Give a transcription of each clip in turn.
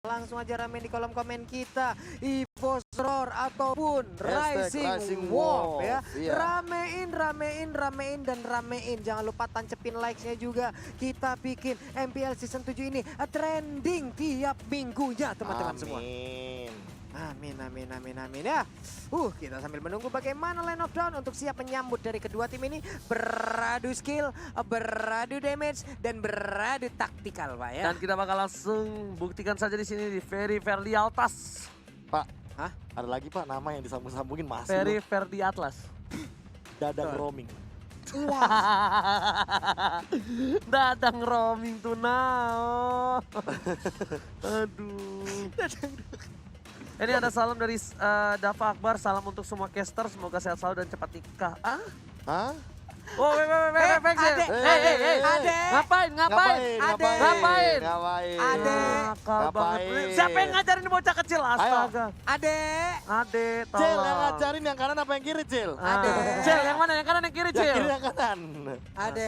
Langsung aja ramein di kolom komen kita, EVOS Roar ataupun Rising Wolf ya. Iya. Ramein dan ramein. Jangan lupa tancepin likes-nya juga. Kita bikin MPL Season 7 ini trending tiap minggunya teman-teman semua. Amin ya. Kita sambil menunggu bagaimana Land of Dawn untuk siap menyambut dari kedua tim ini. Beradu skill, beradu damage, dan beradu taktikal Pak ya. Dan kita bakal langsung buktikan saja di sini di Ferry Verdi Altas. Pak, Hah? ada lagi Pak nama yang disambung-sambungin masih Ferry loh. Verdi Atlas. Dadang roaming. Dadang roaming tuh now. Aduh. Ini ada salam dari Dava Akbar, salam untuk semua caster, semoga sehat selalu dan cepat nikah. Ah? Hah? Oh, wait, Ade. ngapain? Ade. Nakal banget. Siapa yang ngajarin ini bocah kecil? Astaga. Ade, Ade, tolong. Cil, yang ngajarin yang kanan apa yang kiri, Cil? Cil, yang mana? Yang kanan, yang kiri, Yang Cil? kiri yang kanan. Ade.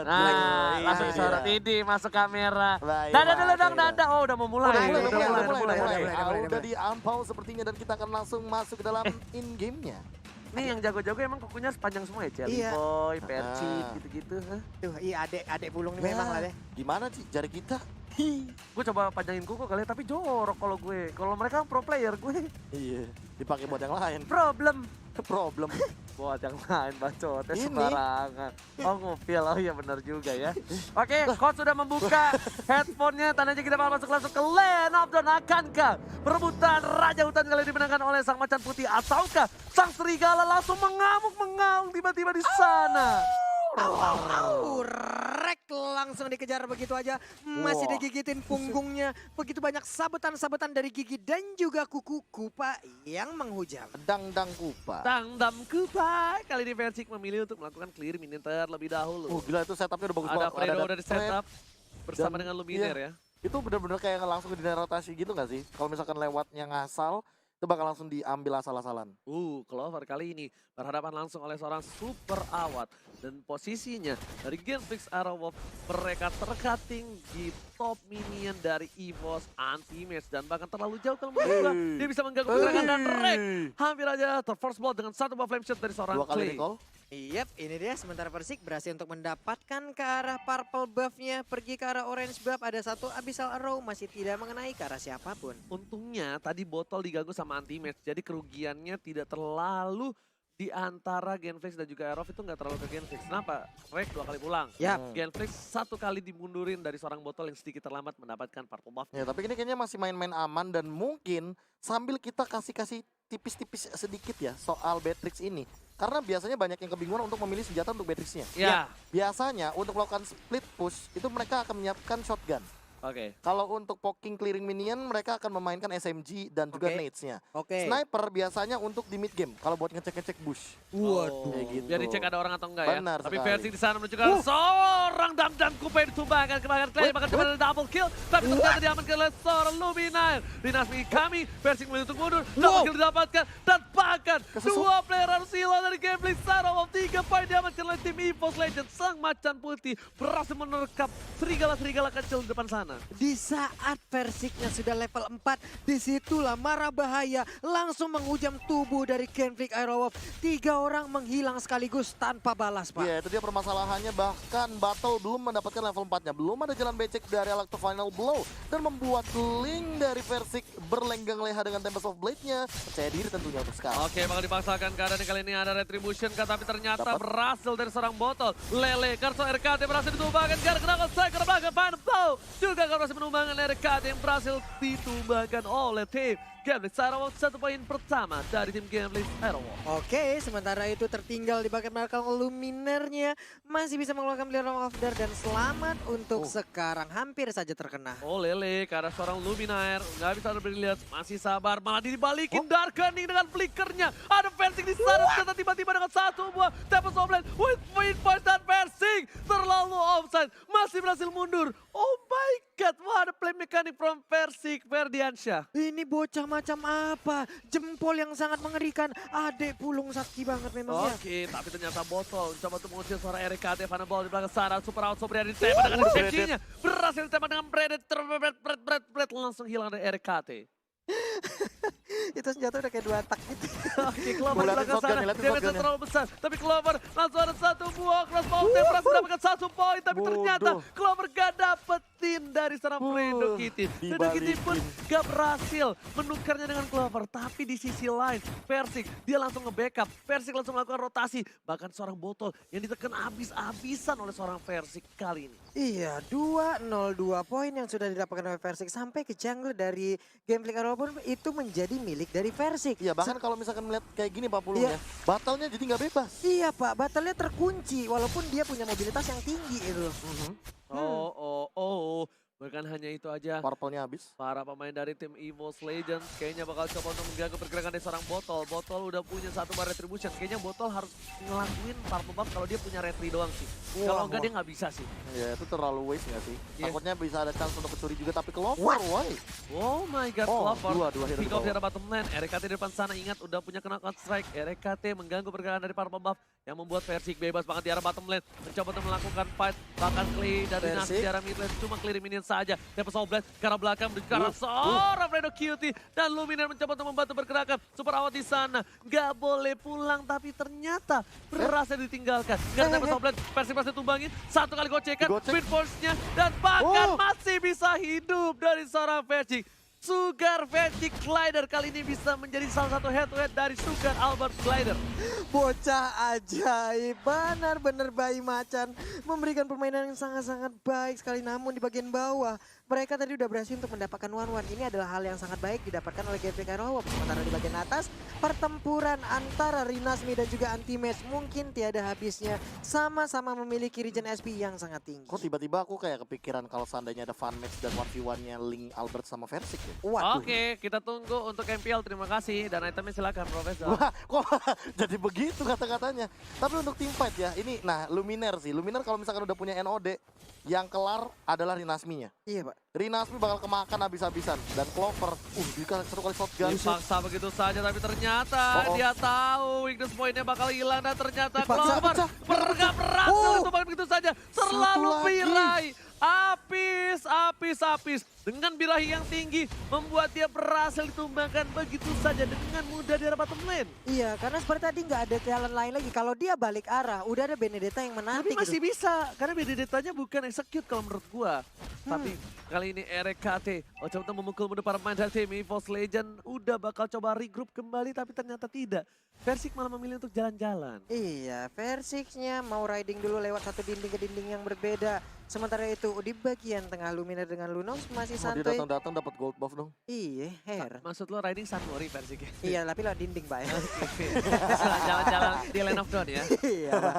Nah, langsung iya. sorot ini masuk kamera. Baik, Dadah dulu baik, dong, baik. dadah. Oh, udah mau mulai. Udah mulai. mulai. Udah di ampau sepertinya dan kita akan langsung masuk ke dalam in game-nya. Nih yang jago-jago emang kukunya sepanjang semua ya, Jelly Iya. Boy, Percit, gitu-gitu. Tuh, iya adek bulung nih memang lah deh. Gimana sih jari kita? Gue coba panjangin kuku kali ya, tapi jorok kalau gue. Kalau mereka pro player, gue Iya, dipakai buat yang lain. problem. Problem. Buat yang lain bacotnya Ini. sembarangan. Oh ngupil, oh iya benar juga ya. Oke, coach sudah membuka headphone-nya. Tandanya kita bakal masuk langsung ke Land of Dawn. Akankah perebutan Raja Hutan kali ini dimenangkan oleh Sang Macan Putih? Ataukah Sang Serigala langsung mengamuk tiba-tiba di sana? Rek langsung dikejar begitu aja. Masih Wah. digigitin punggungnya. Begitu banyak sabetan-sabetan dari gigi dan juga kuku Kupa yang menghujam. Dang kupa. Tangdam Kupai. Kali ini Versik memilih untuk melakukan clear minion terlebih dahulu. Gila itu setupnya udah bagus Ada banget. Fredo udah di setup bersama Dan- dengan Luminer ya. Itu bener-bener kayak langsung ke dinner rotasi gitu gak sih? Kalau misalkan lewatnya ngasal, itu bakal langsung diambil asal-asalan. Clover kali ini berhadapan langsung oleh seorang super awat. Dan posisinya dari Genflix Arrow Wolf, mereka tercutting di top minion dari EVOS anti-match. Dan bahkan terlalu jauh kalau menurut gua. Dia bisa mengganggu gerakan dan Rek hampir aja terforce blood dengan satu buah flame shot dari seorang Dua kali Clay. recall. Yep, ini dia sementara Persik berhasil untuk mendapatkan ke arah purple buff-nya. Pergi ke arah orange buff, ada satu Abyssal Arrow masih tidak mengenai ke arah siapapun. Untungnya tadi botol diganggu sama anti-match. Jadi kerugiannya tidak terlalu di antara Genflix dan juga Aerof itu nggak terlalu ke Genflix. Kenapa? Rek 2 kali pulang. Yap. Genflix 1 kali dimundurin dari seorang botol yang sedikit terlambat mendapatkan purple buff. Ya tapi ini kayaknya masih main-main aman dan mungkin sambil kita kasih tipis-tipis sedikit ya soal Beatrix ini. Karena biasanya banyak yang kebingungan untuk memilih senjata untuk Beatrixnya. Ya. Biasanya untuk melakukan split push itu mereka akan menyiapkan shotgun. Oke. Kalau untuk poking clearing minion mereka akan memainkan SMG dan juga Oke. nades-nya. Oke. Sniper biasanya untuk di mid game kalau buat ngecek-ngecek bush. Waduh. Kayak gitu. Biar dicek ada orang atau enggak Benar ya. Tapi sekali. versi di sana menunjukkan seorang dam kupa yang ditumbangkan ke belakang Clay. Bahkan kembali double kill. Tapi ternyata diamankan oleh seorang Luminaire. Dinasmi kami, versi memilih untuk mundur. Double kill didapatkan. Dan bahkan dua player harus hilang dari gameplay Sarah of 3 poin diamankan oleh tim EVOS Legends. Sang Macan Putih berhasil menerkap serigala-serigala kecil di depan sana. Di saat Persiknya sudah level 4, disitulah Mara Bahaya langsung menghujam tubuh dari Genflix Arrow Wolf. 3 orang menghilang sekaligus tanpa balas, Pak. Iya, itu dia permasalahannya. Bahkan Battle belum mendapatkan level 4-nya. Belum ada jalan becek dari Alak to Final Blow. Dan membuat Link dari Versik berlenggang leha dengan Tempest of Blade-nya. Percaya diri tentunya untuk sekarang. Oke, bakal dipaksakan keadaan kali ini ada retribution tapi ternyata Dapat. berhasil dari seorang botol. Lele, Karso RKT berhasil ditumbangkan. Gara-gara Striker belakang Final Blow. Juga berhasil menumbangkan RKT yang berhasil ditumbangkan oleh tim Genflix Aerowolf. 1 poin pertama dari tim Genflix Aerowolf. Oke, sementara itu tertinggal di bagian belakang Luminernya masih bisa mengeluarkan Blade of Dar dan selamat untuk sekarang hampir saja terkena. Oh Lele, ke arah seorang Luminaire. Nggak bisa dilihat, masih sabar. Malah dibalikin Darkening dengan flickernya. Ada Versing di sana, ternyata tiba-tiba dengan satu buah Tempest of Blade with Wind Voice dan Versing. Terlalu offside, masih berhasil mundur. Oh my God, what a play mechanic from Persik Ferdiansyah. Ini bocah macam apa? Jempol yang sangat mengerikan. Adek pulung sakti banget memang ya. Oke, tapi ternyata botol mencoba untuk mengusir suara RKT. Van Ball di belakang sana, super out, super ditembak dengan SMG-nya. Berhasil ditembak dengan Bredet, langsung hilang dari RKT. Itu senjata udah kayak 2 tak gitu. Oke, Clover di Liatin belakang shotgun, sana, liatin damage shotgun-nya. terlalu besar. Tapi Clover langsung ada 1 buah crossbow, berhasil mendapatkan 1 poin. Tapi ternyata Bodoh. Clover gak dapetin dari seorang Fredo Kitty. Fredo Kitty pun gak berhasil menukarnya dengan Clover. Tapi di sisi lain, Persik dia langsung nge-backup. Persik langsung melakukan rotasi. Bahkan seorang botol yang ditekan abis-abisan oleh seorang Persik kali ini. Iya, 2-0-2 poin yang sudah didapatkan oleh Persik sampai ke jungle dari Gameplay walaupun itu menjadi milik dari Persik. Iya, bahkan kalau misalkan melihat kayak gini Pak Pulung Iya. ya, battle-nya jadi nggak bebas. Iya Pak, battle-nya terkunci walaupun dia punya mobilitas yang tinggi itu. Bukan hanya itu aja. Purple-nya habis. Para pemain dari tim EVOS Legends kayaknya bakal coba untuk mengganggu pergerakan dari seorang Botol. Botol udah punya 1 bar retribution. Kayaknya Botol harus ngelakuin purple buff kalau dia punya retri doang sih. Kalau enggak dia nggak bisa sih. Ya itu terlalu waste nggak sih? Iya. Takutnya bisa ada chance untuk kecuri juga tapi Clover, why? Oh my god, Oh, Clover. dua hero di Pick off bawah. dari bottom lane. RKT di depan sana ingat udah punya knockout strike. RKT mengganggu pergerakan dari purple buff yang membuat Persik bebas banget di arah bottom lane. Mencoba untuk melakukan fight. Bahkan Clay dari Nas Persik. di arah mid lane cuma clear minion saja. Tempest of Blade ke arah belakang menuju ke arah seorang Fredo Cutie. Dan Luminar mencoba untuk membantu pergerakan. Super awat di sana. Gak boleh pulang tapi ternyata berhasil ditinggalkan. Karena Tempest of Blade Persik pasti tumbangin. 1 kali gocekan. Digocek. Speed force-nya. Dan bahkan masih bisa hidup dari seorang Persik. Sugar Magic Glider kali ini bisa menjadi salah satu head-to-head dari Sugar Albert Glider. Bocah ajaib, benar-benar bayi macan. Memberikan permainan yang sangat-sangat baik sekali namun di bagian bawah. Mereka tadi udah berhasil untuk mendapatkan 1-1. Ini adalah hal yang sangat baik didapatkan oleh GP Karawap. Sementara di bagian atas, pertempuran antara Rinasmi dan juga Anti-Match mungkin tiada habisnya. Sama-sama memiliki regen SP yang sangat tinggi. Kok tiba-tiba aku kayak kepikiran kalau seandainya ada fun match dan 1v1-nya Link Albert sama Persik ya? Waduh. Oke, kita tunggu untuk MPL. Terima kasih. Dan itemnya silakan, Profesor. Wah, kok jadi begitu kata-katanya. Tapi untuk team fight ya, ini nah Luminar sih. Luminar kalau misalkan udah punya NOD, yang kelar adalah Rinasminya. Iya Pak. Rinasmi bakal kemakan habis-habisan. Dan Clover, dia 1 kali shotgun. Dipaksa begitu saja, tapi ternyata dia tahu weakness point-nya bakal hilang. Dan ternyata Dipaksa, Clover pecah. nggak berhasil ditumbangkan begitu saja. Terlalu lagi. pirai. Apis. Dengan birahi yang tinggi, membuat dia berhasil ditumbangkan begitu saja dengan mudah di arah bottom lane. Iya, karena seperti tadi nggak ada jalan lain lagi. Kalau dia balik arah, udah ada Benedetta yang menanti Tapi masih gitu. bisa, karena Benedetta-nya bukan execute kalau menurut gua. Tapi kali ini RKT, coba untuk memukul mundur para pemain dari tim EVOS Legend, udah bakal coba regroup kembali, tapi ternyata tidak. Persik malah memilih untuk jalan-jalan. Iya, Persiknya mau riding dulu lewat satu dinding ke dinding yang berbeda. Sementara itu di bagian tengah Luminar dengan Lunox masih Oh, dia santuy. datang-datang dapat gold buff dong. Iya, heran. Maksud lo riding Sunmori Persik ya? Iya, tapi lewat dinding, Pak. Jalan-jalan di Lane of Dawn ya? Iya, Pak.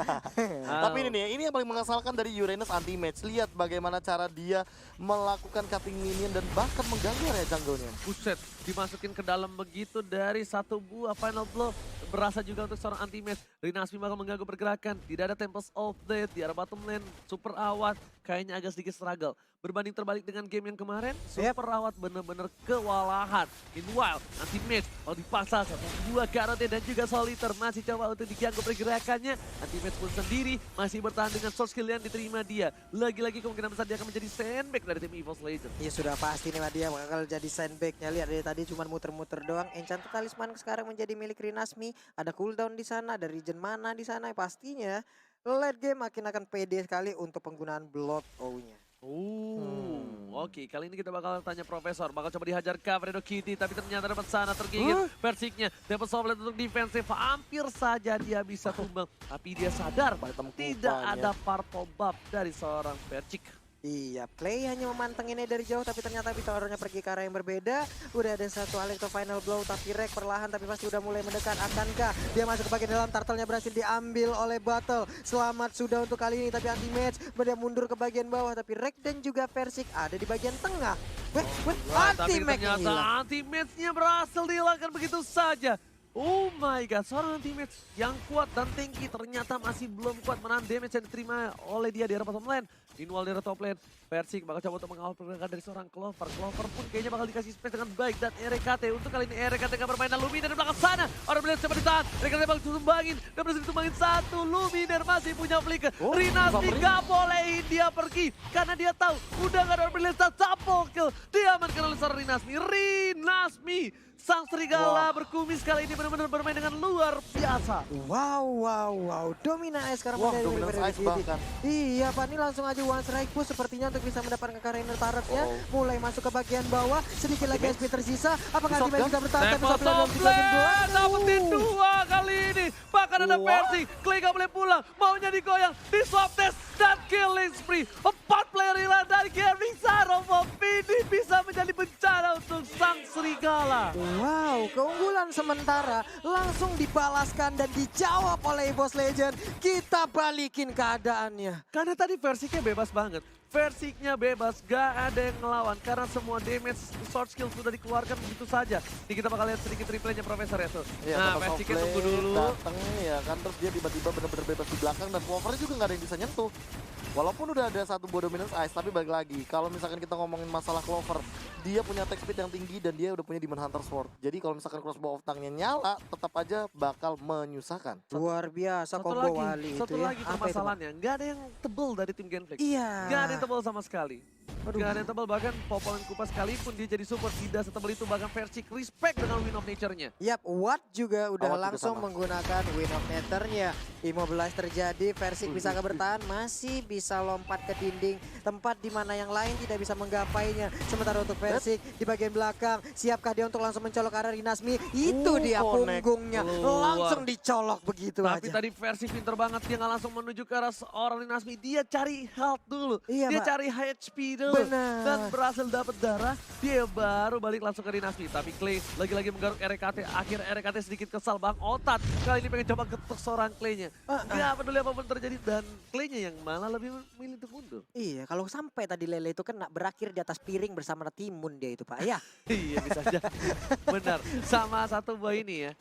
Tapi ini nih, ini yang paling mengesalkan dari Uranus Anti-Match. Lihat bagaimana cara dia melakukan cutting minion dan bahkan mengganggu area jungle-nya. Buset, dimasukin ke dalam begitu dari 1 buah final blow. Berasa juga untuk seorang Anti-Match. Rinasmi bakal mengganggu pergerakan. Tidak ada Tempest of Death di arah bottom lane. Super awat, kayaknya agak sedikit struggle. Berbanding terbalik dengan game yang kemarin, Super awat bener-bener kewalahan. Meanwhile, Anti-Match kalau dipaksa 1 buah Karate dan juga Soliter masih coba untuk diganggu pergerakannya. Anti-Match pun sendiri masih bertahan dengan soft skill yang diterima dia. Lagi-lagi kemungkinan besar dia akan menjadi sandbag dari tim EVOS Legends. Iya sudah pasti nih Pak, dia bakal jadi sandbag-nya. Lihat dari tadi cuma muter-muter doang. Enchanted Talisman sekarang menjadi milik Rinasmi. Ada cooldown di sana, ada regen mana di sana. Pastinya late game makin akan pede sekali untuk penggunaan Blood O-nya. Oke, kali ini kita bakal tanya Profesor. Bakal coba dihajar ke Fredo Kitty, tapi ternyata dapat sana tergigit Persiknya. Dapat Soblet untuk defensif, hampir saja dia bisa tumbang. Tapi dia sadar Item tidak kupanya. ada purple buff dari seorang Persik. Iya, Play hanya memanteng ini dari jauh tapi ternyata Vitornya pergi ke arah yang berbeda. Udah ada satu Electro Final Blow tapi Rek perlahan tapi pasti udah mulai mendekat. Akankah dia masuk ke bagian dalam? Turtle-nya berhasil diambil oleh Battle. Selamat sudah untuk kali ini tapi Anti-Match dia mundur ke bagian bawah tapi Rek dan juga Persik ada di bagian tengah. Tapi Anti-Match ternyata Anti-Match-nya berhasil dihilangkan begitu saja. Oh my god, seorang Anti-Match yang kuat dan tinggi ternyata masih belum kuat menahan damage yang diterima oleh dia di arah bottom lane. Meanwhile dari top lane, Persik bakal coba untuk mengawal pergerakan dari seorang Clover. Clover pun kayaknya bakal dikasih space dengan baik. Dan RKT untuk kali ini RKT gak bermain. Dan Luminer di belakang sana. Orang Brilliant cepat ditahan. RKT bakal ditumbangin. Dan berhasil ditumbangin satu. Luminer masih punya flicker. Rinasmi gak bolehin dia pergi. Karena dia tahu udah gak ada orang Brilliant. Double kill. Diamankan oleh seorang Rinasmi. Rinasmi. Sang serigala berkumis kali ini benar-benar bermain dengan luar biasa. Wow. Dominance sekarang dari Dominance Ice bahkan. Iya Pak, ini langsung aja one strike push sepertinya untuk bisa mendapatkan Kariner turretnya. Mulai masuk ke bagian bawah, sedikit lagi SP tersisa. Apakah Antimax bisa bertahan? Tapi satu lagi bisa dapetin 2 kali ini. Bahkan ada Percy, Clay gak boleh pulang. Maunya digoyang, di swap test, dan killing spree. 4 player hilang dari Gaming Sarov. Ini bisa menjadi bencana untuk sang serigala. Wow, keunggulan sementara langsung dibalaskan dan dijawab oleh Boss Legend. Kita balikin keadaannya. Karena tadi Versiknya bebas banget. Versiknya bebas, gak ada yang ngelawan. Karena semua damage, sword skill sudah dikeluarkan begitu saja. Ini kita bakal lihat sedikit replaynya Profesor ya. Ya, nah, Versiknya tunggu dulu. Dateng ya kan, terus dia tiba-tiba bener-bener bebas di belakang. Dan Clovernya juga gak ada yang bisa nyentuh. Walaupun udah ada satu buah dominance ice, tapi balik lagi. Kalau misalkan kita ngomongin masalah Clover, dia punya attack speed yang tinggi dan dia udah punya Demon Hunter Sword. Jadi kalau misalkan crossbow of tongue-nya nyala, tetap aja bakal menyusahkan. Luar biasa combo Wali itu Satu ya. lagi permasalahannya, gak ada yang tebel dari tim Genflix. Iya. Gak ada yang tebel sama sekali. Gak ada yang tebel, bahkan Popolan Kupas sekalipun dia jadi support tidak setebel itu, bahkan Versik respect dengan Win of Nature-nya. Yap, Watt juga udah Watt juga langsung sama. menggunakan Win of Nature-nya. Immobilize terjadi, Versik bisa bertahan, masih bisa lompat ke dinding. Tempat di mana yang lain tidak bisa menggapainya. Sementara untuk Versik di bagian belakang, siapkah dia untuk langsung mencolok arah Rinasmi? Itu dia connect. punggungnya, Keluar. langsung dicolok begitu Tapi aja. tadi Versik pinter banget, dia nggak langsung menuju ke arah seorang Rinasmi. Dia cari health dulu, Iya, dia Pak. cari HP dulu. Benar. Dan berhasil dapat darah, dia baru balik langsung ke Rinasmi. Tapi Clay lagi-lagi menggaruk RKT, akhir RKT sedikit kesal. Bang Otat kali ini pengen coba ketuk seorang Clay-nya. Gak peduli apapun terjadi, dan Clay-nya yang malah lebih memilih untuk mundur. Iya, kalau sampai tadi Lele itu kena berakhir di atas piring bersama timun dia itu Pak. Ya, Iya bisa aja. Benar. Sama satu buah ini ya.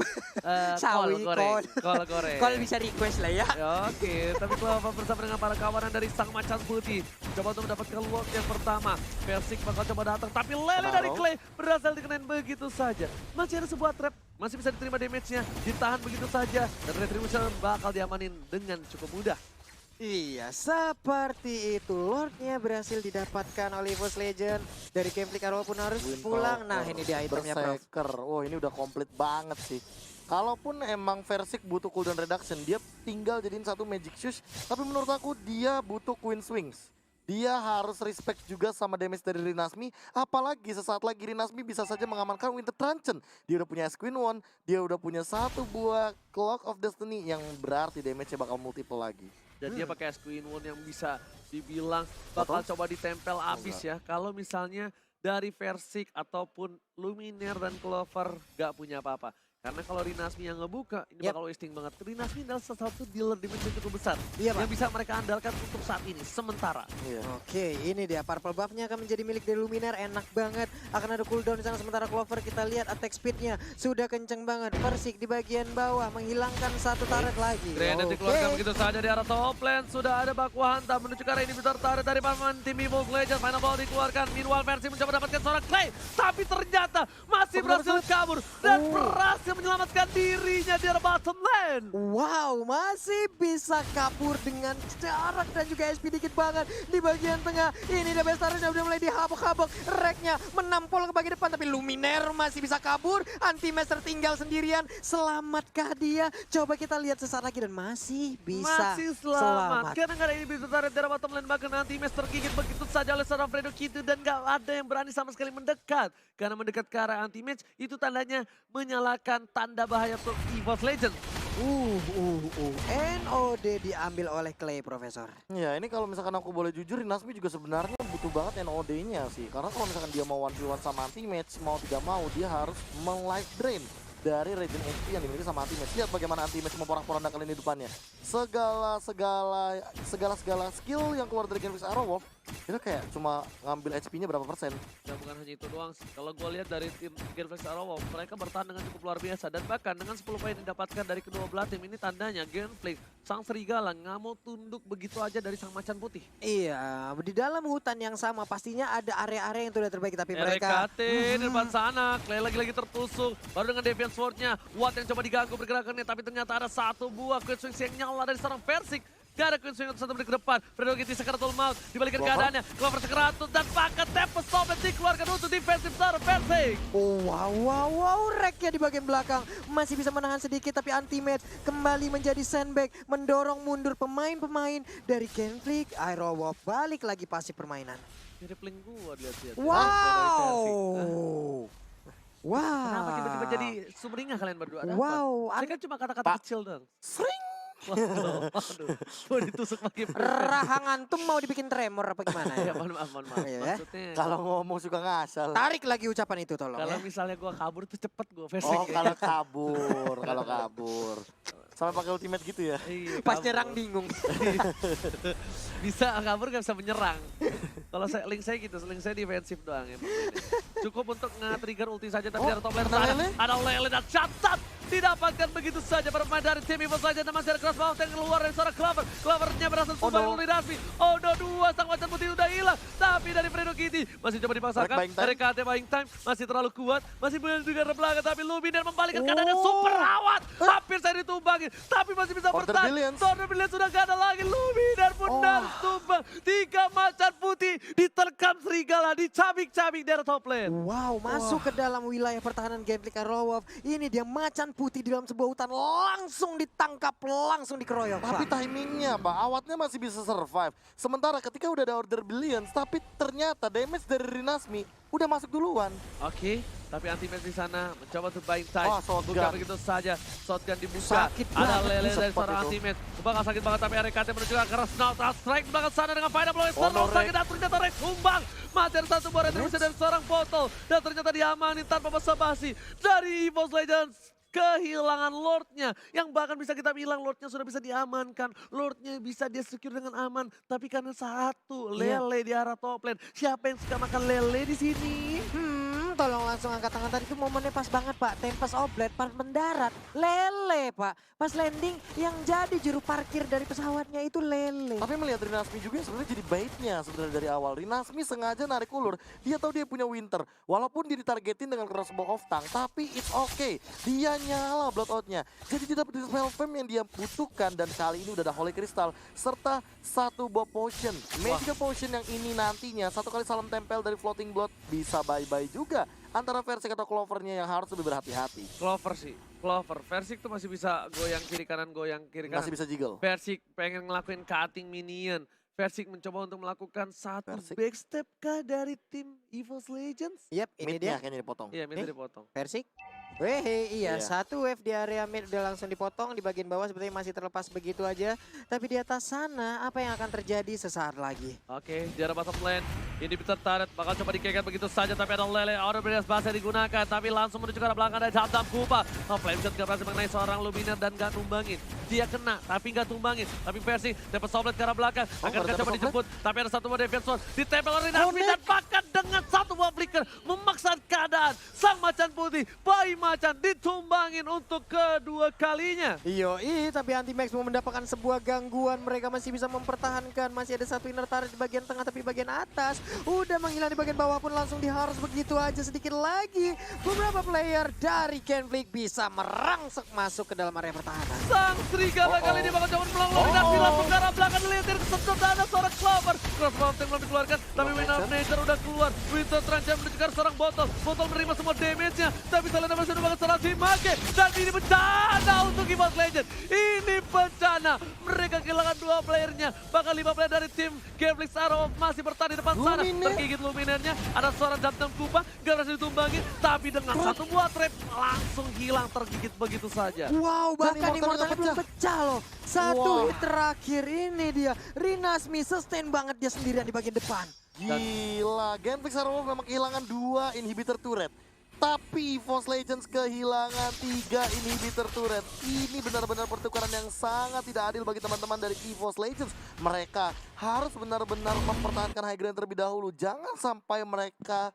Sawi, Kol goreng. kalau bisa request lah ya. Ya, oke, tapi Clover bersama dengan para kawanan dari Sang Macan Putih coba untuk mendapatkan ward yang pertama. Persik bakal coba datang, tapi Lele dari Clay berhasil dikenain begitu saja. Masih ada sebuah trap, masih bisa diterima damage-nya, ditahan begitu saja, dan Retribution bakal diamanin dengan cukup mudah. Iya, seperti itu. Lordnya berhasil didapatkan oleh Boss Legend. Dari Gameflick walaupun harus pulang. Nah, ini dia itemnya, Prof. Berserker. Oh, ini udah komplit banget sih. Kalaupun emang Versik butuh cooldown reduction, dia tinggal jadiin satu Magic Shush. Tapi menurut aku dia butuh Queen Swings. Dia harus respect juga sama damage dari Rinasmi. Apalagi sesaat lagi Rinasmi bisa saja mengamankan Winter Truncheon. Dia udah punya Queen One, dia udah punya satu buah Clock of Destiny yang berarti damage-nya bakal multiple lagi. Dan dia pakai Queen One yang bisa dibilang bakal coba ditempel abis ya. Kalau misalnya dari Versik ataupun Luminaire dan Clover gak punya apa-apa. Karena kalau Rinasmi yang ngebuka, ini bakal wasting banget. Rinasmi adalah salah satu dealer damage yang cukup besar. Iya, Pak. Yang bisa mereka andalkan untuk saat ini, sementara. Iya. Oke, ini dia purple buff-nya akan menjadi milik dari Luminaire, enak banget. Akan ada cooldown di sana, sementara Clover kita lihat attack speed-nya sudah kenceng banget. Persik di bagian bawah menghilangkan satu turret lagi. Grenade dikeluarkan begitu saja di arah top lane. Sudah ada baku hantam menuju ke arah inhibitor turret dari paman tim Evil Legends. Final ball dikeluarkan. Meanwhile Persik mencoba dapatkan seorang Clay. Tapi ternyata masih berhasil kabur. Dan berhasil menyelamatkan dirinya di arah bottom lane. Wow, masih bisa kabur dengan jarak dan juga SP dikit banget di bagian tengah. Ini dia besarnya udah mulai dihabok-habok. Reknya menampol ke bagian depan, tapi Luminaire masih bisa kabur. Antimax tertinggal sendirian. Selamatkah dia? Coba kita lihat sesaat lagi dan masih bisa Masih selamat. Karena gak ada ini bisa tarik di arah bottom lane. Bahkan Antimax tergigit begitu saja oleh seorang Fredo Kitu. Dan gak ada yang berani sama sekali mendekat. Karena mendekat ke arah Antimax itu tandanya menyalakan tanda bahaya untuk EVOS Legends. NOD diambil oleh Clay, Profesor. Ya, ini kalau misalkan aku boleh jujur, Rinasmi juga sebenarnya butuh banget NOD-nya sih. Karena kalau misalkan dia mau 1v1 sama Anti-Match, mau tidak mau dia harus meng-life drain dari regen HP yang dimiliki sama Anti-Match. Lihat bagaimana Anti-Match memporak-porandakan ini depannya. Segala skill yang keluar dari Genflix Arrowwolf Itu kayak cuma ngambil HP-nya berapa persen. Dan bukan hanya itu doang sih. Kalau gue lihat dari tim Genflex Arrow, mereka bertahan dengan cukup luar biasa. Dan bahkan dengan 10 poin yang didapatkan dari kedua belah tim, ini tandanya Genflex, sang serigala nggak mau tunduk begitu aja dari sang macan putih. Iya, di dalam hutan yang sama pastinya ada area-area yang sudah terbaik, tapi mereka RKT di depan sana, Clay lagi-lagi tertusuk. Baru dengan Deviant Sword-nya, Watt yang coba diganggu pergerakannya, tapi ternyata ada satu buah Queen Swing yang nyala dari seorang Persik. Gak ada Queen Swing untuk 1 menit ke depan. Fredo Kitty Sakaratul Maut dibalikin keadaannya. Clover Sekeratut dan paket Tempest Sobet dikeluarkan untuk defensif seorang Persik. Oh, wow, Reknya di bagian belakang masih bisa menahan sedikit, tapi Ultimate kembali menjadi sandbag, mendorong mundur pemain-pemain dari Genflex. Aerowolf balik lagi pasif permainan. Mirip link gua lihat-lihat. Wow. Wow. Kenapa tiba-tiba jadi sumringah kalian berdua? Ada Wow, apa? Saya kan cuma kata-kata kecil dong. Sering. Waduh, gue ditusuk pakai Rahang antum mau dibikin tremor apa gimana Ya ya? mohon maaf. Iya, ya. Maksudnya Kalau ngomong suka ngasal. Tarik lagi ucapan itu tolong kalau ya. misalnya gue kabur tuh cepet gue versi. Oh, kalau kabur. Sampai pakai ultimate gitu ya. Iya, Pas kabur. nyerang bingung. Bisa kabur gak bisa menyerang. Kalau link saya gitu, link saya defensif doang ya. Cukup untuk nge-trigger ulti saja, tapi Oh, ada top lane ada sana. Lele? Ada Lele dan catat. Didapatkan begitu saja bermain dari tim Evil saja. Dan masih ada Cross Mouth yang keluar dari seorang Clover. Clovernya berhasil tumbang oleh Dasmi. Odo 2, sang macan putih udah hilang. Tapi dari Fredo Kitty masih coba dipaksakan. RKT buying time masih terlalu kuat. Masih belum juga belakang, tapi Luminar membalikkan keadaannya super rawat. Hampir saya ditumbangin, tapi masih bisa Order bertahan. Billions. Order Billions sudah gak ada lagi. Luminar pun harus tumbang. 3 macan putih diterkam serigala, dicabik-cabik dari top lane. Wow, masuk ke dalam wilayah pertahanan Genflex Aerowolf. Ini dia macan putih di dalam sebuah hutan, langsung ditangkap, langsung dikeroyok. Tapi timingnya Pak, awatnya masih bisa survive. Sementara ketika udah ada Order Billions, tapi ternyata damage dari Rinasmi udah masuk duluan. Oke, tapi anti-match di sana mencoba untuk buying time. Wah, shotgun. Buka begitu saja, shotgun dibuka. Sakit Ada banget Lele nih dari sempat seorang itu. anti-match. Bakal sakit banget, tapi RKT menuju ke arah Snout. Strike belakang sana dengan Final Blow. Terlalu sakit dan ternyata Rex tumbang. Mati ada satu buah retribusi dari seorang botol. Dan ternyata diamani tanpa basa-basi dari EVOS Legends. Kehilangan Lordnya, yang bahkan bisa kita bilang Lordnya sudah bisa diamankan, Lordnya bisa dia secure dengan aman, tapi karena satu Lele di arah top lane, siapa yang suka makan Lele di sini? Tolong langsung angkat tangan tadi, itu momennya pas banget Pak. Tempest Oblet pas mendarat, Lele Pak. Pas landing yang jadi juru parkir dari pesawatnya itu Lele. Tapi melihat Rinasmi juga sebenarnya jadi baitnya sebenarnya dari awal. Rinasmi sengaja narik ulur, dia tahu dia punya Winter. Walaupun dia ditargetin dengan crossbow of tank, tapi it's okay. Dia nyala bloodout-nya. Jadi dia dapat spell fam yang dia butuhkan, dan kali ini udah ada Holy Crystal serta satu buah potion. Magical potion yang ini nantinya satu kali salam tempel dari Floating Blood bisa bye-bye juga. Antara Versik atau Clovernya yang harus lebih berhati-hati. Clover sih, Clover. Versik tuh masih bisa goyang kiri kanan. Masih bisa jiggle. Versik pengen ngelakuin cutting minion. Versik mencoba untuk melakukan satu Versik. backstep kah dari tim Evil Legends? Yap, ini dia Mid-nya kayaknya dipotong. Iya, minta dipotong. Persik. Weh, iya, Iya. satu wave di area mid udah langsung dipotong, di bagian bawah sepertinya masih terlepas begitu aja. Tapi di atas sana, apa yang akan terjadi sesaat lagi? Oke, di arah bottom lane. Ini Peter Turret bakal coba dikekat begitu saja, tapi ada Lele. Order Brilliance bahasa digunakan, tapi langsung menuju ke arah belakang ada Jam Kupa. Oh, Flame Shot gak berhasil mengenai seorang Luminar dan gak numbangin. Dia kena, tapi gak tumbangin. Tapi versi dapat Soblet ke arah belakang. Akan ada coba Soblet? dijemput, tapi ada satu buah Deviant Sword. Ditempel oleh Rinasmi dan bahkan dengan satu buah flicker memaksa keadaan. Sang macan putih, bayi macan ditumbangin untuk kedua kalinya. Tapi Antimax mau mendapatkan sebuah gangguan. Mereka masih bisa mempertahankan. Masih ada satu inner turret di bagian tengah, tapi bagian atas udah menghilang, di bagian bawah pun langsung diharus begitu aja. Sedikit lagi beberapa player dari Genflex bisa merangsek masuk ke dalam area pertahanan. Sang serigala kali ini bakal coba melong Rinasmi langsung ke arah belakang. Dilihatin kesedot ada seorang Clover. Cross Mountain belum dikeluarkan, tapi Winter of Nature udah keluar. Winter terancam menuju ke arah seorang botol. Botol menerima semua damage-nya, tapi Selena masih banget salah Simake. Dan ini bencana untuk EVOS Legends. Ini bencana. Mereka kehilangan 2 playernya. Bahkan 5 player dari tim Genflex Arrow masih bertahan di depan sana. Luminar. Tergigit Luminarnya. Ada seorang Jam Kupa, gak berhasil ditumbangin. Tapi dengan satu buah trap langsung hilang, tergigit begitu saja. Wow, bahkan Immortal Immortalnya nggak belum pecah loh. Satu Wah. hit terakhir ini dia. Rinasmi sustain banget dia sendirian di bagian depan. Gila, Genflex Arrow memang kehilangan 2 inhibitor turret. Tapi EVOS Legends kehilangan 3 inhibitor turret. Ini benar-benar pertukaran yang sangat tidak adil bagi teman-teman dari EVOS Legends. Mereka harus benar-benar mempertahankan high ground terlebih dahulu. Jangan sampai mereka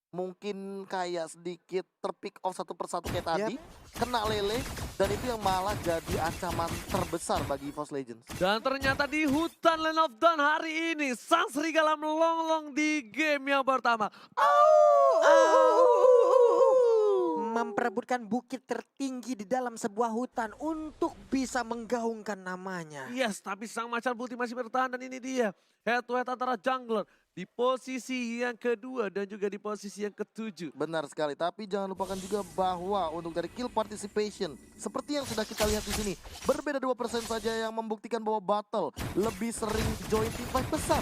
mungkin kayak sedikit terpick off satu persatu kayak tadi, kena lele, dan itu yang malah jadi ancaman terbesar bagi EVOS Legends. Dan ternyata di hutan Land of Dawn hari ini, sang serigala melonglong di game yang pertama. Memperebutkan bukit tertinggi di dalam sebuah hutan untuk bisa menggaungkan namanya. Yes, tapi sang macan putih masih bertahan dan ini dia. Head to head antara jungler di posisi yang kedua dan juga di posisi yang ketujuh. Benar sekali, tapi jangan lupakan juga bahwa untuk dari kill participation, seperti yang sudah kita lihat di sini, berbeda 2% saja yang membuktikan bahwa Battle lebih sering join team fight besar.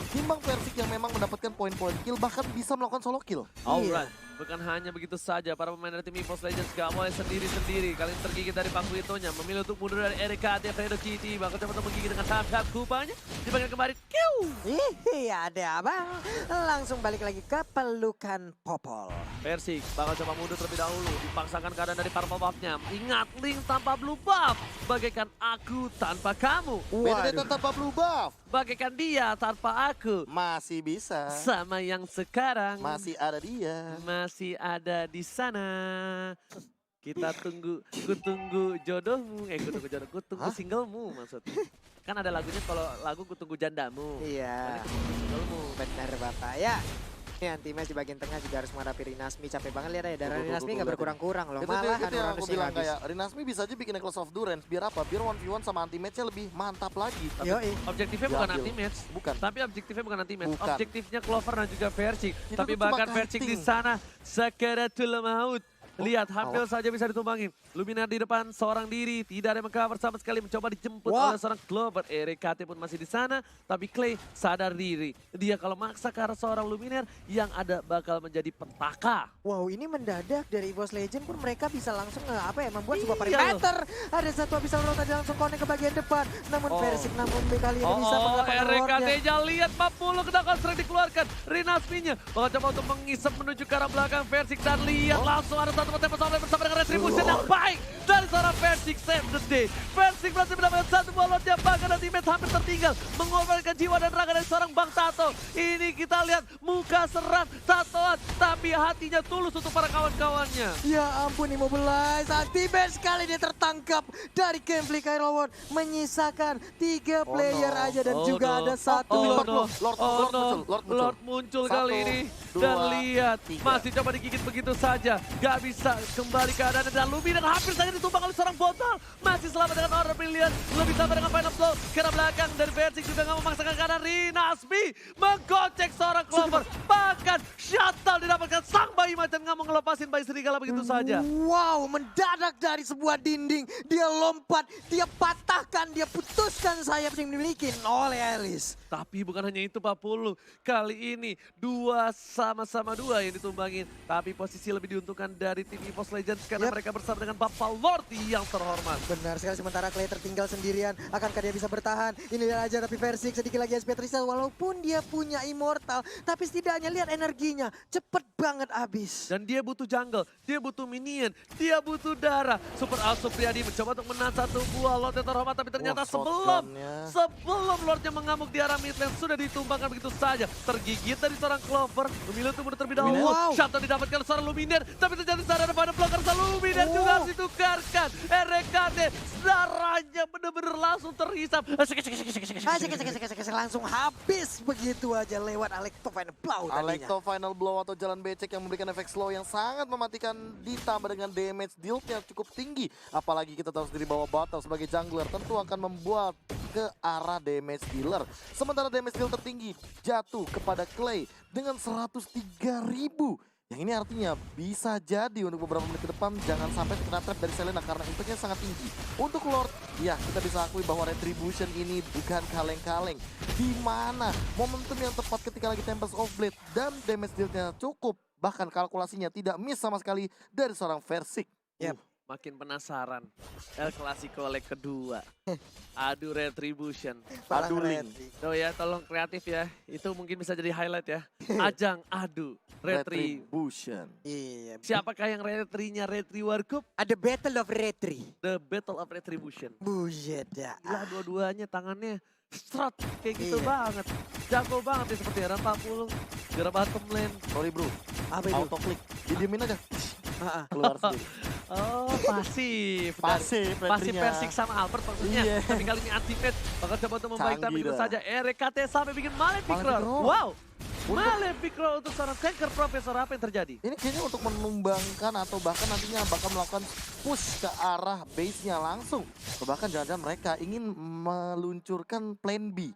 Timbang Versik yang memang mendapatkan poin-poin kill, bahkan bisa melakukan solo kill. Alright, bukan hanya begitu saja, para pemain dari tim EVOS Legends gak boleh sendiri-sendiri. Kali ini tergigit dari Pakuitonya, memilih untuk mundur dari RKT Fredo Kitty, bahkan coba untuk menggigit dengan tahap-tahap kupanya. Dibagian kembali, kiu! Iya ada abang, langsung balik lagi ke pelukan Popol. Versik bakal coba mundur terlebih dahulu, dipaksakan keadaan dari purple buff-nya. Ingat, Link tanpa blue buff, bagaikan aku tanpa kamu. Benedetta tanpa blue buff, Bagaikan dia tanpa aku. masih bisa. Sama yang sekarang. Masih ada dia. Masih ada di sana. Kita tunggu, ku tunggu jodohmu. Ku tunggu jodoh, ku tunggu singlemu maksudnya. Kan ada lagunya kalau lagu ku tunggu jandamu. Iya, Ku tunggu singlemu. benar Bapak. Ya, ini anti-match di bagian tengah juga harus menghadapi Rinasmi. Capek banget lihat ya, darah Rinasmi nggak berkurang-kurang loh. Itu Malah yang aku bilang habis. kayak Rinasmi bisa aja bikin Necklace of Durance. Biar apa? Biar 1v1 sama anti-matchnya lebih mantap lagi. Yoi. Objektifnya bukan Diambil. anti-match. Bukan. Tapi objektifnya bukan anti-match. Bukan. Objektifnya Clover dan juga Versik. Itu Tapi tuh cuma bahkan Versik di kiting. sana sakaratul maut. Lihat, hampir saja bisa ditumbangin. Luminar di depan seorang diri, tidak ada yang mengcover sama sekali, mencoba dijemput Wah. oleh seorang Clover. RKT pun masih di sana, tapi Clay sadar diri. Dia kalau maksa ke arah seorang Luminar, yang ada bakal menjadi petaka. Wow, ini mendadak dari EVOS Legend pun mereka bisa langsung membuat sebuah Iya. perimeter. Ada satu abyssal road tadi langsung connect ke bagian depan. Namun Versik namun kali ini bisa mengamankan wardnya. RKT-nya lihat 40 kedakan sering dikeluarkan. Rinasminya bakal coba untuk mengisap menuju ke arah belakang Versik dan lihat langsung ada satu tembak sound bersama dengan retribution yang baik dari seorang Versik save the day. Versik berhasil mendapatkan satu buah lot yang bahkan dan teammate hampir tertinggal. Mengorbankan jiwa dan raga dari seorang Bang Tato. Ini kita lihat muka seram tatoan tapi hatinya tulus untuk para kawan-kawannya. Ya ampun, Immobilize. Anti-match kali dia tertangkap dari Gameplay Kairawan. Menyisakan 3 player no. aja dan Oh juga no. ada satu. Oh no. Lord Oh muncul, no. Lord muncul. Lord muncul kali Satu, ini. dua, Dan lihat, tiga. masih coba digigit begitu saja. Gak bisa kembali keadaan dan Lumi dan hampir saja ditumbang oleh seorang botol. Masih selamat dengan Order Brilliant. Lebih sabar dengan Final Blow. Karena belakang dari Versik juga gak memaksakan keadaan. Rinasmi menggocek seorang Clover. Bahkan shutdown didapatkan sang bayi macan gak mau ngelepasin bayi serigala begitu saja. Wow, mendadak dari sebuah dinding. Dia lompat, dia patahkan, dia putuskan sayap yang dimiliki oleh Alice. Tapi bukan hanya itu Pak Pulu. Kali ini sama-sama dua yang ditumbangin. Tapi posisi lebih diuntungkan dari tim EVOS Legends karena mereka bersama dengan Bapak Lord yang terhormat. Benar sekali, sementara Clay tertinggal sendirian. Akankah dia bisa bertahan? Ini dia aja, tapi Versik sedikit lagi SP Trisal. Walaupun dia punya Immortal, tapi setidaknya lihat energinya. Cepet banget habis. Dan dia butuh jungle, dia butuh minion, dia butuh darah. Super Al Supriyadi mencoba untuk menahan satu buah Lord yang terhormat. Tapi ternyata Wah, sebelum shotgunnya. Lordnya mengamuk di arah mid lane sudah ditumbangkan begitu saja. Tergigit dari seorang Clover, memilih untuk mundur terlebih dahulu. Wow. Shutdown didapatkan oleh seorang Luminar, tapi terjadi sadar pada blocker seorang Luminar juga harus ditukarkan. RKT darahnya benar-benar langsung terhisap. Langsung habis begitu aja lewat Alecto Final Blow tadinya. Alecto Final Blow atau jalan becek yang memberikan efek slow yang sangat mematikan ditambah dengan damage deal yang cukup tinggi. Apalagi kita tahu sendiri bahwa Battle sebagai jungler tentu akan membuat ke arah damage dealer. Sementara damage deal tertinggi jatuh kepada Clay dengan 103.000. Yang ini artinya bisa jadi untuk beberapa menit ke depan jangan sampai terkena trap dari Selena karena impactnya sangat tinggi. Untuk Lord, ya kita bisa akui bahwa Retribution ini bukan kaleng-kaleng. Di mana momentum yang tepat ketika lagi Tempest of Blade dan damage deal-nya cukup. Bahkan kalkulasinya tidak miss sama sekali dari seorang Versik. Yap. Makin penasaran. El Clasico leg kedua. Adu Retribution. Adu Palang Link. retri. Tuh ya, tolong kreatif ya. Itu mungkin bisa jadi highlight ya. Ajang adu Retri. Retribution. Iya. Siapakah yang retrinya Retri Warkup? Ada Battle of Retri. The Battle of Retribution. Buset dah. Gila dua-duanya tangannya strut kayak gitu Iya. banget. Jago banget ya seperti era 40. Jarak bottom lane. Sorry bro, Apa itu? auto click. Didiemin aja, Ah, ah. keluar sendiri. Oh, pasif. Pasif Pasif retrinya. Persik sama Albert maksudnya. Iya. Tapi kali ini anti-match. Bakal coba untuk membaik tapi Canggih begitu dah. saja. RKT sampai bikin Malefic Malefic Roar. Roar. Wow. Malefic Roar untuk seorang tanker Profesor. Apa yang terjadi? Ini kayaknya untuk menumbangkan atau bahkan nantinya bakal melakukan push ke arah base-nya langsung. Atau bahkan jangan-jangan mereka ingin meluncurkan plan B.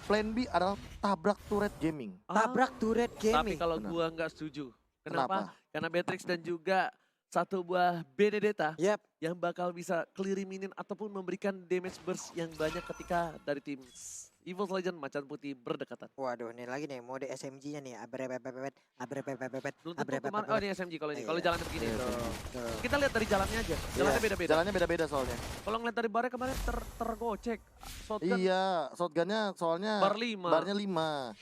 Plan B adalah tabrak turret gaming. Tabrak turret Tapi gaming. kalau Benar. gua nggak setuju. Kenapa? Karena Beatrix dan juga satu buah Benedetta Yap. yang bakal bisa clear minion ataupun memberikan damage burst yang banyak ketika dari tim Evil Legend Macan Putih berdekatan. Waduh, ini lagi nih mode SMG-nya nih. Abrebebebebet, abrebebebebet, Belum tentu kemarin, oh ini SMG kalau ini. Iya. Kalau jalannya begini. Iya, Tuh. Kita lihat dari jalannya aja. Jalannya Iya, beda-beda. Jalannya beda-beda soalnya. Kalau ngeliat dari barnya kemarin tergocek. Shotgun Iya, shotgunnya soalnya bar 5. barnya 5.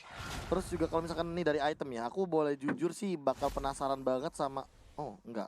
Terus juga kalau misalkan ini dari item ya, aku boleh jujur sih bakal penasaran banget sama. Oh enggak,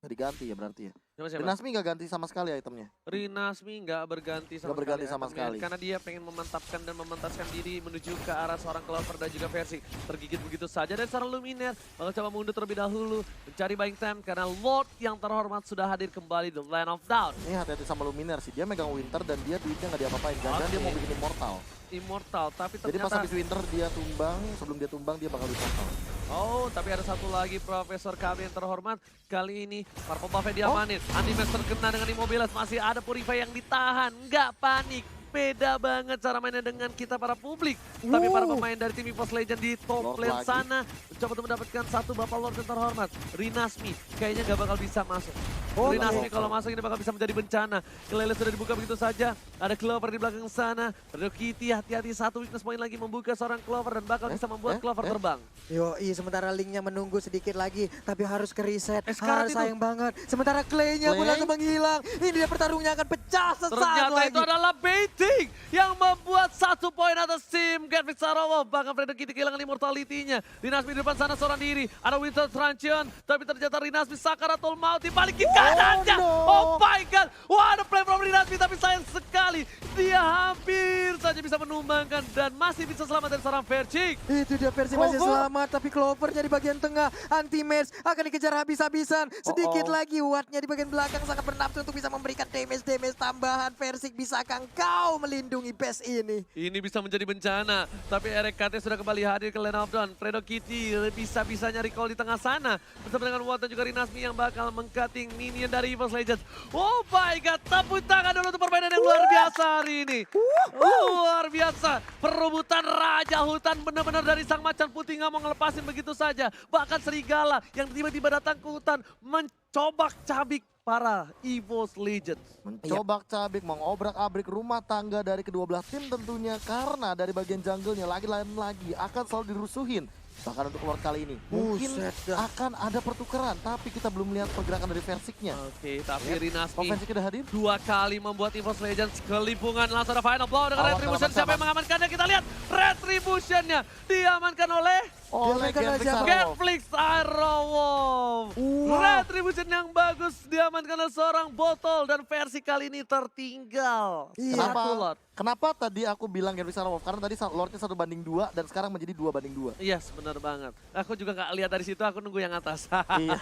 nggak diganti ya berarti ya. Siapa? Dinasmi nggak ganti sama sekali itemnya. Rinasmi nggak berganti sama Nggak berganti sama itemnya, sekali. karena dia pengen memantapkan dan mementaskan diri menuju ke arah seorang Clover dan juga Versi. Tergigit begitu saja dan seorang Luminaire bakal coba mundur terlebih dahulu mencari buying time karena Lord yang terhormat sudah hadir kembali di Land of Down. Ini hati-hati sama Luminaire sih, dia megang Winter dan dia duitnya nggak diapa-apain. Jangan dia Oke. mau bikin Immortal. Immortal, tapi Jadi pas ternyata habis Winter dia tumbang, sebelum dia tumbang dia bakal Immortal. oh, tapi ada satu lagi Profesor KB yang terhormat. Kali ini Purple Buff-nya Oh. diamanin. Anti-Match terkena dengan Immobiles. Masih ada Purify yang ditahan. Nggak panik. Beda banget cara mainnya dengan kita para publik. Tapi para pemain dari tim EVOS Legend di top Lord lane lagi. sana mencoba untuk mendapatkan satu Bapak Lord yang terhormat. Rinasmi kayaknya nggak bakal bisa masuk. Oh, Rinasmi no. kalau masuk ini bakal bisa menjadi bencana. Kelele sudah dibuka begitu saja. Ada Clover di belakang sana. Rio Kitty hati-hati, satu weakness point lagi membuka seorang Clover dan bakal bisa membuat Clover terbang. Yoi, sementara Linknya menunggu sedikit lagi, tapi harus ke reset. Scarlet itu. Sayang banget. Sementara Clay-nya pun Clay? langsung menghilang. Ini dia pertarungnya akan pecah sesaat Ternyata lagi. itu adalah baiting yang membuat 1 poin atas tim Gatwick Sarawak. Bahkan Fredo Kitty kehilangan immortality-nya. Rinasmi di depan sana seorang diri. Ada Winter Truncheon. Tapi ternyata Rinasmi Sakaratul Maut dibalikin keadaannya. no. Oh my god. Wah, ada play from Rinasmi tapi sayang sekali. Dia hampir saja bisa menumbangkan dan masih bisa selamat dari seorang Vercik. Itu dia versi masih Clover. selamat, tapi Clovernya di bagian tengah. Anti-match akan dikejar habis-habisan. Sedikit Oh-oh. lagi Wattnya di bagian belakang sangat bernafsu untuk bisa memberikan damage tambahan. Versik, bisakah engkau melindungi base ini? Ini bisa menjadi bencana, tapi RKT sudah kembali hadir ke Land of Dawn. Fredo Kitty bisa-bisanya recall di tengah sana. Bersama dengan Watt dan juga Rinasmi yang bakal meng-cutting minion dari EVOS Legends. Oh my god, tepuk tangan dulu untuk permainan yang luar biasa hari ini. Luar biasa, perebutan raja hutan benar-benar dari sang macan putih nggak mau ngelepasin begitu saja. Bahkan serigala yang tiba-tiba datang ke hutan mencobak cabik para EVOS Legends. Mencoba cabik, mengobrak-abrik rumah tangga dari kedua belah tim tentunya. Karena dari bagian jungle-nya lagi akan selalu dirusuhin. Bahkan untuk Lord kali ini mungkin Buset dah. akan ada pertukaran. Tapi kita belum lihat pergerakan dari Versiknya. Oke, tapi Lihat, Rinasmi Offensive udah hadir. 2 kali membuat EVOS Legends kelimpungan. Langsung ada final blow dengan Awal Retribution. sama-sama. Siapa yang mengamankannya? Kita lihat Retribution-nya diamankan oleh Oleh Diamankan Gatwick aja. Sarawak. Gatflix Arrow. Wow. Retribution yang bagus diamankan oleh seorang botol dan versi kali ini tertinggal. Iya. Kenapa? Satu Lord. Kenapa tadi aku bilang Gatwick Sarawak? Karena tadi Lordnya 1-2 dan sekarang menjadi 2-2. Yes, benar banget. Aku juga nggak lihat dari situ, aku nunggu yang atas. Iya.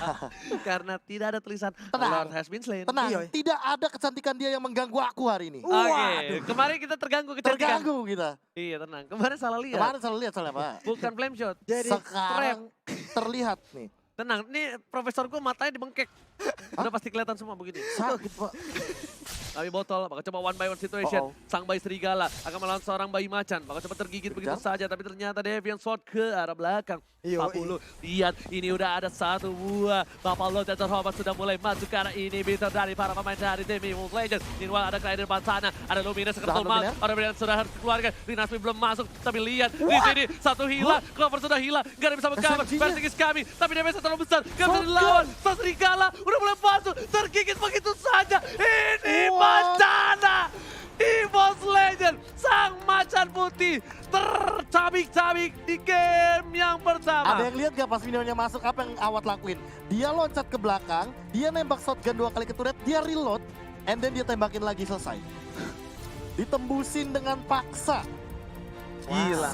Karena tidak ada tulisan Tenang. Lord has been slain. Tenang, Iya. tidak ada kecantikan dia yang mengganggu aku hari ini. Oke, Waduh. kemarin kita terganggu kecantikan. Terganggu kita. Iya, tenang. Kemarin salah lihat. Kemarin selalu lihat soalnya Pak. Bukan flame shot. Jadi Sekarang terlihat nih. Tenang, ini profesorku matanya dibengkek. Udah pasti kelihatan semua begini. Sakit Pak. Tapi botol, bakal coba one by one situation. Sang bayi serigala akan melawan seorang bayi macan. Bakal coba tergigit begitu Kejar. saja. Tapi ternyata Deviant Sword ke arah belakang. Yoi. 40. Lihat, ini udah ada satu buah. Bapak Lord dan terhormat sudah mulai masuk ke arah ini. Bisa dari para pemain dari tim EVOS Legends. Meanwhile ada Clyde di depan sana. Ada Luminous sekarang Tahan Maut. Luminous. Ada Luminous sudah harus dikeluarkan. Rinasmi belum masuk. Tapi lihat, di sini satu hilang. Clover sudah hilang. Gak ada bisa mengcover. SMG-nya. Vertikis kami. Tapi damage terlalu besar. Gak bisa Shotgun. dilawan. Sang serigala udah mulai masuk. Tergigit begitu putih tercabik-cabik di game yang pertama. Ada yang lihat gak pas minionnya masuk apa yang Awat lakuin? Dia loncat ke belakang, dia nembak shotgun 2 kali ke turret, dia reload, and then dia tembakin lagi selesai. Ditembusin dengan paksa. Gila.